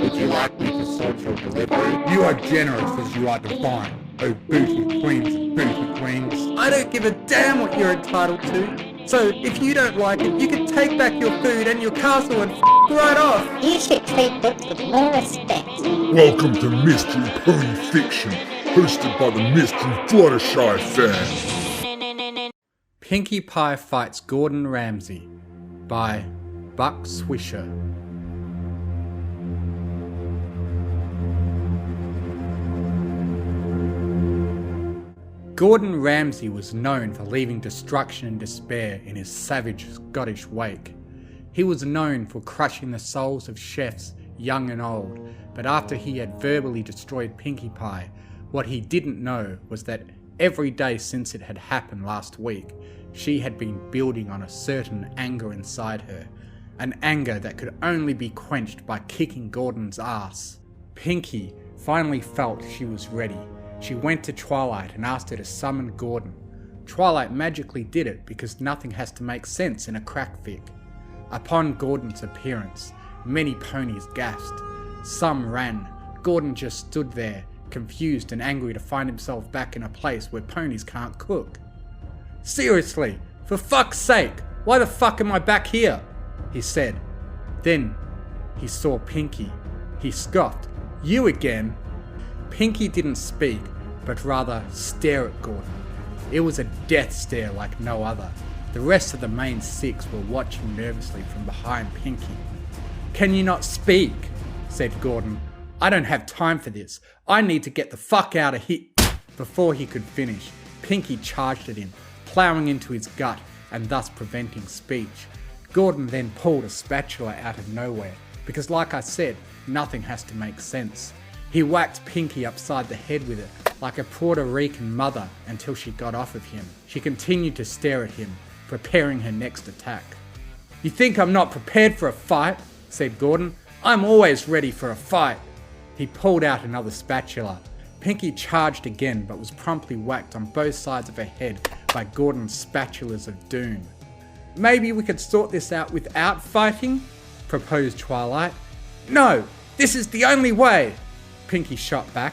Would you like me to sort your delivery? You are generous as you are divine, oh booty queens and booty queens. I don't give a damn what you're entitled to. So if you don't like it, you can take back your food and your castle and right off. You should treat books with more respect. Welcome to Mystery Pony Fiction, hosted by the Mystery Fluttershy fan. Pinkie Pie Fights Gordon Ramsay by Buck Swisher. Gordon Ramsay was known for leaving destruction and despair in his savage Scottish wake. He was known for crushing the souls of chefs, young and old, but after he had verbally destroyed Pinkie Pie, what he didn't know was that every day since it had happened last week, she had been building on a certain anger inside her, an anger that could only be quenched by kicking Gordon's ass. Pinkie finally felt she was ready. She went to Twilight and asked her to summon Gordon. Twilight magically did it because nothing has to make sense in a crack fic. Upon Gordon's appearance, many ponies gasped. Some ran. Gordon just stood there, confused and angry to find himself back in a place where ponies can't cook. "Seriously, for fuck's sake, why the fuck am I back here?" he said. Then he saw Pinkie. He scoffed. "You again?" Pinkie didn't speak, but rather stare at Gordon. It was a death stare like no other. The rest of the main six were watching nervously from behind Pinkie. "Can you not speak?" said Gordon. "I don't have time for this. I need to get the fuck out of here." Before he could finish, Pinkie charged at him, ploughing into his gut and thus preventing speech. Gordon then pulled a spatula out of nowhere, because like I said, nothing has to make sense. He whacked Pinkie upside the head with it, like a Puerto Rican mother, until she got off of him. She continued to stare at him, preparing her next attack. "You think I'm not prepared for a fight?" said Gordon. "I'm always ready for a fight." He pulled out another spatula. Pinkie charged again, but was promptly whacked on both sides of her head by Gordon's spatulas of doom. "Maybe we could sort this out without fighting?" proposed Twilight. "No, this is the only way!" Pinkie shot back.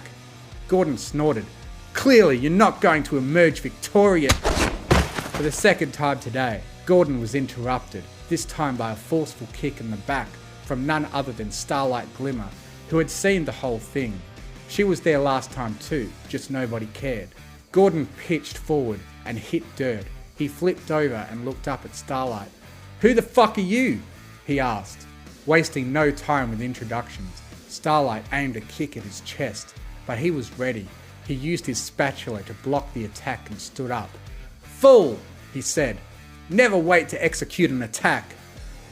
Gordon snorted. "Clearly you're not going to emerge victorious." For the second time today, Gordon was interrupted, this time by a forceful kick in the back from none other than Starlight Glimmer, who had seen the whole thing. She was there last time too, just nobody cared. Gordon pitched forward and hit dirt. He flipped over and looked up at Starlight. "Who the fuck are you?" he asked. Wasting no time with introductions, Starlight aimed a kick at his chest, but he was ready. He used his spatula to block the attack and stood up. "Fool!" he said. "Never wait to execute an attack."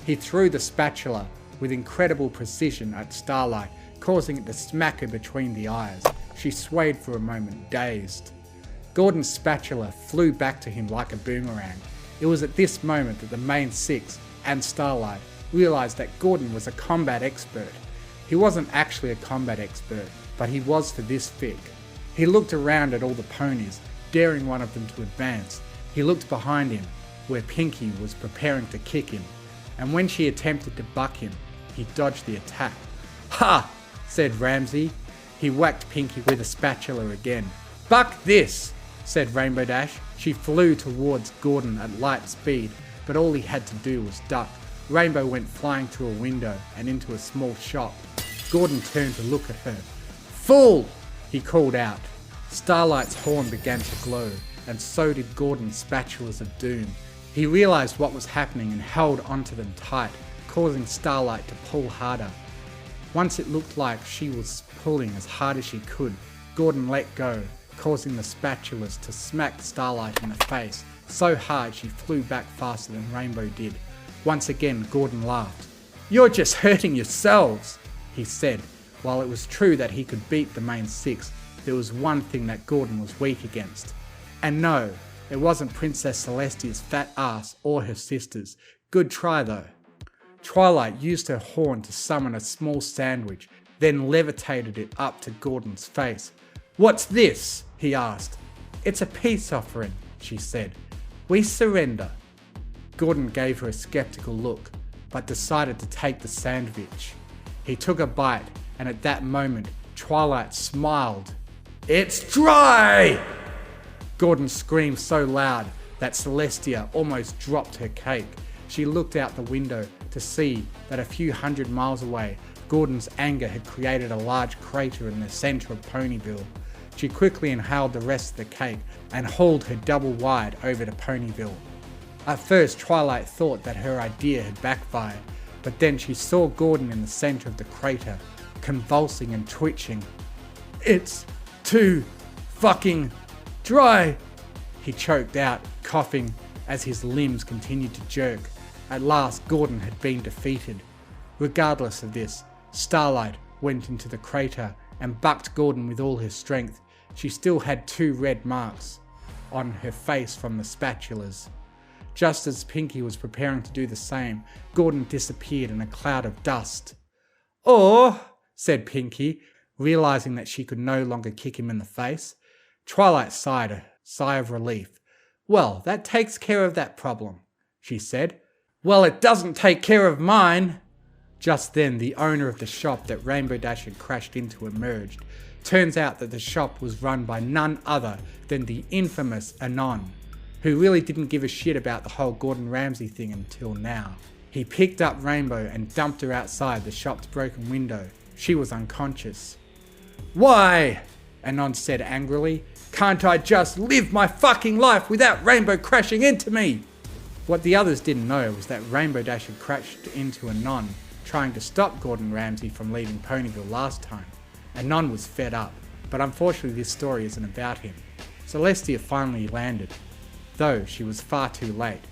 He threw the spatula with incredible precision at Starlight, causing it to smack her between the eyes. She swayed for a moment, dazed. Gordon's spatula flew back to him like a boomerang. It was at this moment that the main six and Starlight realised that Gordon was a combat expert. He wasn't actually a combat expert, but he was for this fic. He looked around at all the ponies, daring one of them to advance. He looked behind him, where Pinkie was preparing to kick him, and when she attempted to buck him, he dodged the attack. "Ha!" said Ramsay. He whacked Pinkie with a spatula again. "Buck this!" said Rainbow Dash. She flew towards Gordon at light speed, but all he had to do was duck. Rainbow went flying through a window and into a small shop. Gordon turned to look at her. "Fool!" he called out. Starlight's horn began to glow, and so did Gordon's spatulas of doom. He realised what was happening and held onto them tight, causing Starlight to pull harder. Once it looked like she was pulling as hard as she could, Gordon let go, causing the spatulas to smack Starlight in the face so hard she flew back faster than Rainbow did. Once again, Gordon laughed. "You're just hurting yourselves," he said. While it was true that he could beat the main six, there was one thing that Gordon was weak against. And no, it wasn't Princess Celestia's fat ass or her sisters. Good try though. Twilight used her horn to summon a small sandwich, then levitated it up to Gordon's face. "What's this?" he asked. "It's a peace offering," she said. "We surrender." Gordon gave her a skeptical look, but decided to take the sandwich. He took a bite and at that moment, Twilight smiled. "It's dry!" Gordon screamed so loud that Celestia almost dropped her cake. She looked out the window to see that a few hundred miles away, Gordon's anger had created a large crater in the centre of Ponyville. She quickly inhaled the rest of the cake and hauled her double wide over to Ponyville. At first, Twilight thought that her idea had backfired, but then she saw Gordon in the centre of the crater, convulsing and twitching. "It's too fucking dry," he choked out, coughing as his limbs continued to jerk. At last, Gordon had been defeated. Regardless of this, Starlight went into the crater and bucked Gordon with all her strength. She still had 2 red marks on her face from the spatulas. Just as Pinkie was preparing to do the same, Gordon disappeared in a cloud of dust. "Oh," said Pinkie, realizing that she could no longer kick him in the face. Twilight sighed a sigh of relief. "Well, that takes care of that problem," she said. "Well, it doesn't take care of mine." Just then, the owner of the shop that Rainbow Dash had crashed into emerged. Turns out that the shop was run by none other than the infamous Anon, who really didn't give a shit about the whole Gordon Ramsay thing until now. He picked up Rainbow and dumped her outside the shop's broken window. She was unconscious. "Why?" Anon said angrily. "Can't I just live my fucking life without Rainbow crashing into me?" What the others didn't know was that Rainbow Dash had crashed into Anon, trying to stop Gordon Ramsay from leaving Ponyville last time. Anon was fed up, but unfortunately this story isn't about him. Celestia finally landed, though she was far too late.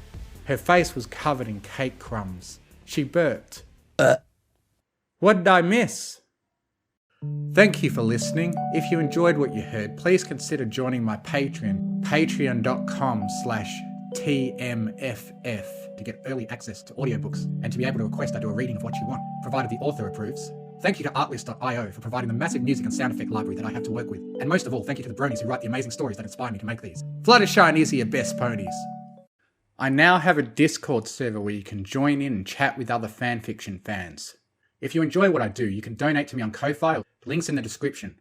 Her face was covered in cake crumbs. She burped. What did I miss? Thank you for listening. If you enjoyed what you heard, please consider joining my Patreon, patreon.com/TMFF, to get early access to audiobooks and to be able to request I do a reading of what you want, provided the author approves. Thank you to Artlist.io for providing the massive music and sound effect library that I have to work with. And most of all, thank you to the bronies who write the amazing stories that inspire me to make these. Fluttershy and Izzy are best ponies. I now have a Discord server where you can join in and chat with other fanfiction fans. If you enjoy what I do, you can donate to me on Ko-Fi, links in the description.